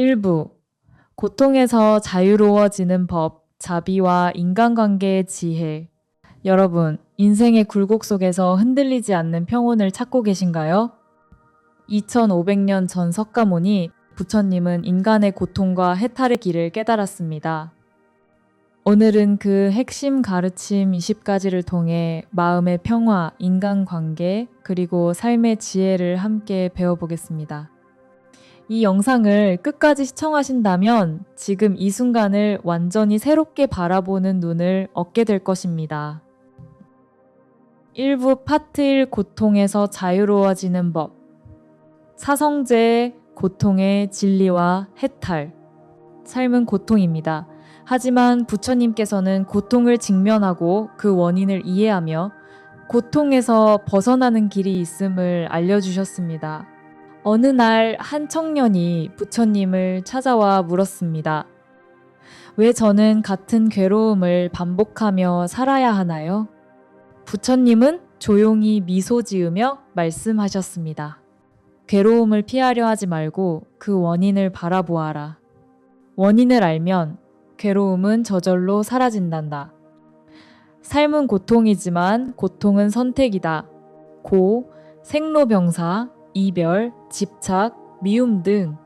일부 고통에서 자유로워지는 법, 자비와 인간관계의 지혜. 여러분, 인생의 굴곡 속에서 흔들리지 않는 평온을 찾고 계신가요? 2500년 전 석가모니 부처님은 인간의 고통과 해탈의 길을 깨달았습니다. 오늘은 그 핵심 가르침 20가지를 통해 마음의 평화, 인간관계, 그리고 삶의 지혜를 함께 배워보겠습니다. 이 영상을 끝까지 시청하신다면 지금 이 순간을 완전히 새롭게 바라보는 눈을 얻게 될 것입니다. 1부 파트 1 고통에서 자유로워지는 법. 사성제의 고통의 진리와 해탈. 삶은 고통입니다. 하지만 부처님께서는 고통을 직면하고 그 원인을 이해하며 고통에서 벗어나는 길이 있음을 알려주셨습니다. 어느 날 한 청년이 부처님을 찾아와 물었습니다. 왜 저는 같은 괴로움을 반복하며 살아야 하나요? 부처님은 조용히 미소 지으며 말씀하셨습니다. 괴로움을 피하려 하지 말고 그 원인을 바라보아라. 원인을 알면 괴로움은 저절로 사라진단다. 삶은 고통이지만 고통은 선택이다. 고, 생로병사, 이별, 집착, 미움 등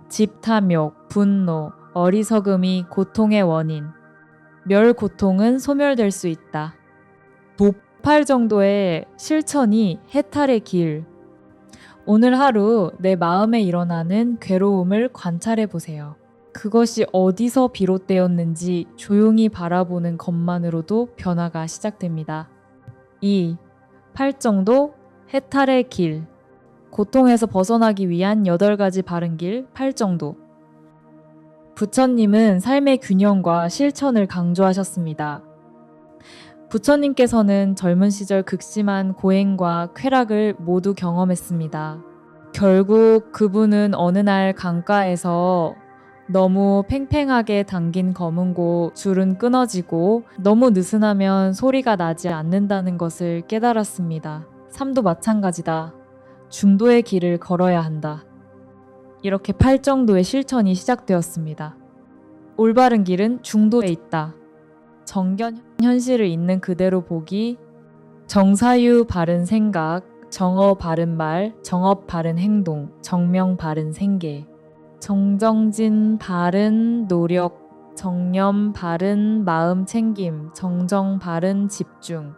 집탐욕, 분노, 어리석음이 고통의 원인. 멸 고통은 소멸될 수 있다. 도팔 정도의 실천이 해탈의 길. 오늘 하루 내 마음에 일어나는 괴로움을 관찰해 보세요. 그것이 어디서 비롯되었는지 조용히 바라보는 것만으로도 변화가 시작됩니다. 2. 팔정도 해탈의 길. 고통에서 벗어나기 위한 8가지 바른 길 팔정도. 부처님은 삶의 균형과 실천을 강조하셨습니다. 부처님께서는 젊은 시절 극심한 고행과 쾌락을 모두 경험했습니다. 결국 그분은 어느 날 강가에서 너무 팽팽하게 당긴 검은고 줄은 끊어지고 너무 느슨하면 소리가 나지 않는다는 것을 깨달았습니다. 삶도 마찬가지다. 중도의 길을 걸어야 한다. 이렇게 팔정도의 실천이 시작되었습니다. 올바른 길은 중도에 있다. 정견 현실을 있는 그대로 보기, 정사유 바른 생각, 정어 바른 말, 정업 바른 행동, 정명 바른 생계. 정정진 바른 노력, 정념 바른 마음 챙김, 정정 바른 집중.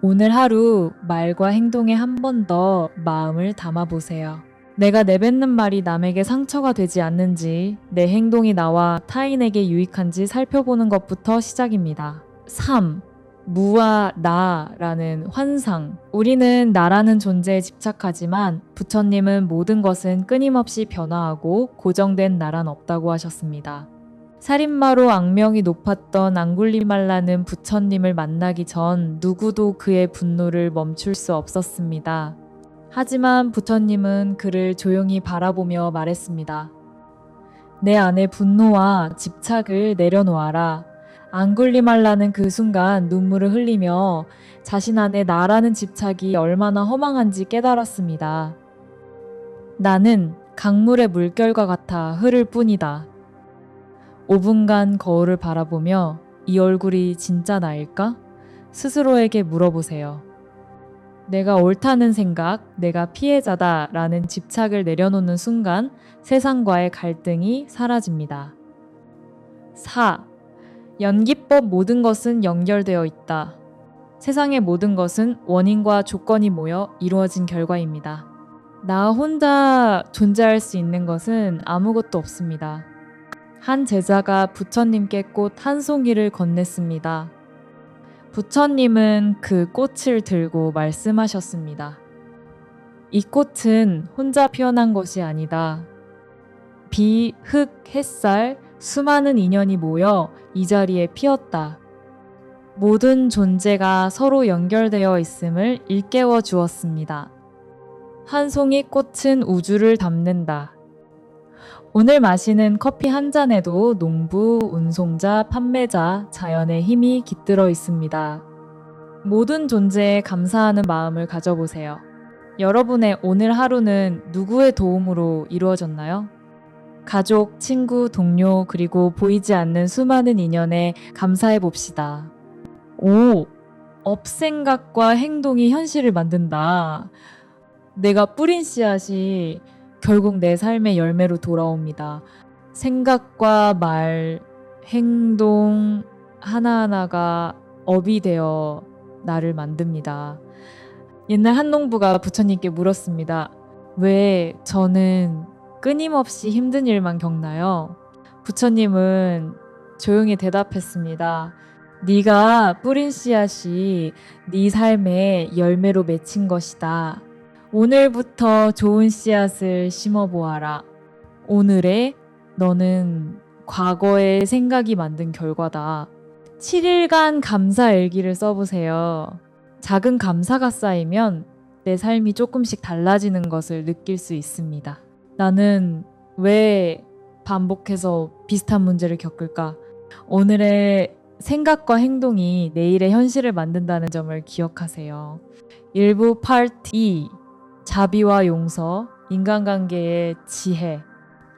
오늘 하루 말과 행동에 한 번 더 마음을 담아보세요. 내가 내뱉는 말이 남에게 상처가 되지 않는지, 내 행동이 나와 타인에게 유익한지 살펴보는 것부터 시작입니다. 3. 무와 나라는 환상. 우리는 나라는 존재에 집착하지만 부처님은 모든 것은 끊임없이 변화하고 고정된 나란 없다고 하셨습니다. 살인마로 악명이 높았던 앙굴리말라는 부처님을 만나기 전 누구도 그의 분노를 멈출 수 없었습니다. 하지만 부처님은 그를 조용히 바라보며 말했습니다. 내 안의 분노와 집착을 내려놓아라. 앙굴리말라는 그 순간 눈물을 흘리며 자신 안에 나라는 집착이 얼마나 허망한지 깨달았습니다. 나는 강물의 물결과 같아 흐를 뿐이다. 5분간 거울을 바라보며 이 얼굴이 진짜 나일까? 스스로에게 물어보세요. 내가 옳다는 생각, 내가 피해자다 라는 집착을 내려놓는 순간 세상과의 갈등이 사라집니다. 4. 연기법 모든 것은 연결되어 있다. 세상의 모든 것은 원인과 조건이 모여 이루어진 결과입니다. 나 혼자 존재할 수 있는 것은 아무것도 없습니다. 한 제자가 부처님께 꽃 한 송이를 건넸습니다. 부처님은 그 꽃을 들고 말씀하셨습니다. 이 꽃은 혼자 피어난 것이 아니다. 비, 흙, 햇살, 수많은 인연이 모여 이 자리에 피었다. 모든 존재가 서로 연결되어 있음을 일깨워 주었습니다. 한 송이 꽃은 우주를 담는다. 오늘 마시는 커피 한 잔에도 농부, 운송자, 판매자, 자연의 힘이 깃들어 있습니다. 모든 존재에 감사하는 마음을 가져보세요. 여러분의 오늘 하루는 누구의 도움으로 이루어졌나요? 가족, 친구, 동료, 그리고 보이지 않는 수많은 인연에 감사해 봅시다. 5. 업생각과 행동이 현실을 만든다. 내가 뿌린 씨앗이 결국 내 삶의 열매로 돌아옵니다. 생각과 말, 행동 하나하나가 업이 되어 나를 만듭니다. 옛날 한 농부가 부처님께 물었습니다. 왜 저는 끊임없이 힘든 일만 겪나요? 부처님은 조용히 대답했습니다. 네가 뿌린 씨앗이 네 삶의 열매로 맺힌 것이다. 오늘부터 좋은 씨앗을 심어보아라. 오늘의 너는 과거의 생각이 만든 결과다. 7일간 감사 일기를 써보세요. 작은 감사가 쌓이면 내 삶이 조금씩 달라지는 것을 느낄 수 있습니다. 나는 왜 반복해서 비슷한 문제를 겪을까? 오늘의 생각과 행동이 내일의 현실을 만든다는 점을 기억하세요. 일부 파트 2. 자비와 용서, 인간관계의 지혜.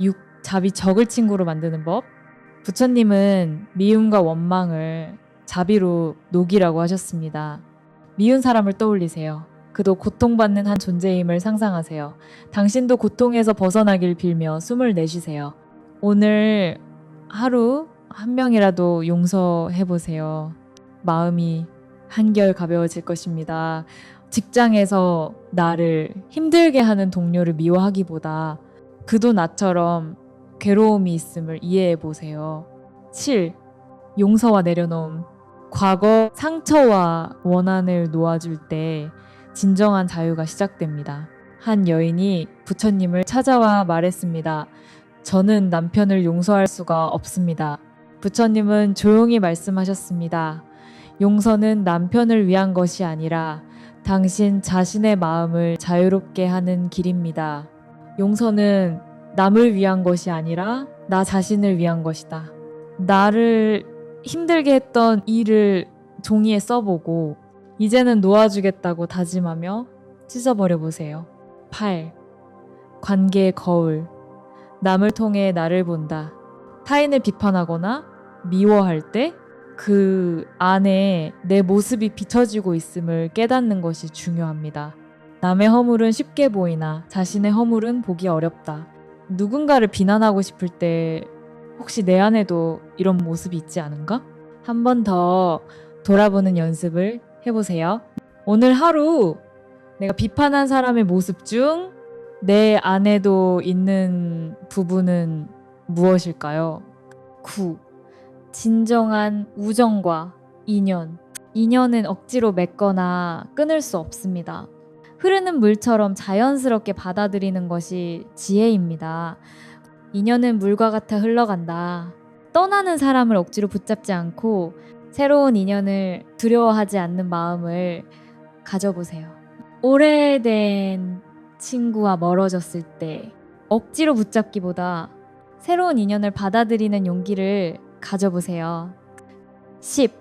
6. 자비 적을 친구로 만드는 법. 부처님은 미움과 원망을 자비로 녹이라고 하셨습니다. 미운 사람을 떠올리세요. 그도 고통받는 한 존재임을 상상하세요. 당신도 고통에서 벗어나길 빌며 숨을 내쉬세요. 오늘 하루 한 명이라도 용서해보세요. 마음이 한결 가벼워질 것입니다. 직장에서 나를 힘들게 하는 동료를 미워하기보다 그도 나처럼 괴로움이 있음을 이해해보세요. 7. 용서와 내려놓음. 과거 상처와 원한을 놓아줄 때 진정한 자유가 시작됩니다. 한 여인이 부처님을 찾아와 말했습니다. 저는 남편을 용서할 수가 없습니다. 부처님은 조용히 말씀하셨습니다. 용서는 남편을 위한 것이 아니라 당신 자신의 마음을 자유롭게 하는 길입니다. 용서는 남을 위한 것이 아니라 나 자신을 위한 것이다. 나를 힘들게 했던 일을 종이에 써보고 이제는 놓아주겠다고 다짐하며 찢어버려 보세요. 8. 관계의 거울. 남을 통해 나를 본다. 타인을 비판하거나 미워할 때 그 안에 내 모습이 비춰지고 있음을 깨닫는 것이 중요합니다. 남의 허물은 쉽게 보이나 자신의 허물은 보기 어렵다. 누군가를 비난하고 싶을 때 혹시 내 안에도 이런 모습이 있지 않은가? 한 번 더 돌아보는 연습을 해보세요. 오늘 하루 내가 비판한 사람의 모습 중 내 안에도 있는 부분은 무엇일까요? 9. 진정한 우정과 인연. 인연은 억지로 맺거나 끊을 수 없습니다. 흐르는 물처럼 자연스럽게 받아들이는 것이 지혜입니다. 인연은 물과 같아 흘러간다. 떠나는 사람을 억지로 붙잡지 않고 새로운 인연을 두려워하지 않는 마음을 가져보세요. 오래된 친구와 멀어졌을 때 억지로 붙잡기보다 새로운 인연을 받아들이는 용기를 가져보세요. 10.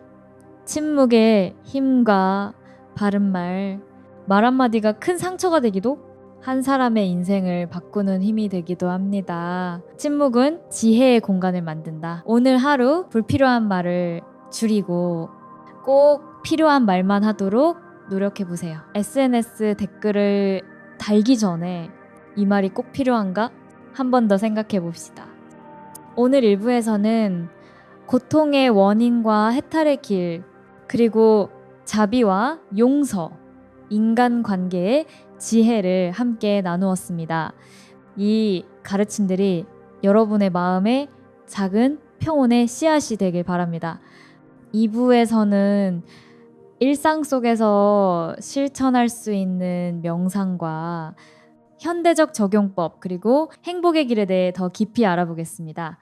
침묵의 힘과 바른 말 한마디가 큰 상처가 되기도 한 사람의 인생을 바꾸는 힘이 되기도 합니다. 침묵은 지혜의 공간을 만든다. 오늘 하루 불필요한 말을 줄이고 꼭 필요한 말만 하도록 노력해보세요. SNS 댓글을 달기 전에 이 말이 꼭 필요한가? 한 번 더 생각해봅시다. 오늘 일부에서는 고통의 원인과 해탈의 길, 그리고 자비와 용서, 인간관계의 지혜를 함께 나누었습니다. 이 가르침들이 여러분의 마음에 작은 평온의 씨앗이 되길 바랍니다. 2부에서는 일상 속에서 실천할 수 있는 명상과 현대적 적용법, 그리고 행복의 길에 대해 더 깊이 알아보겠습니다.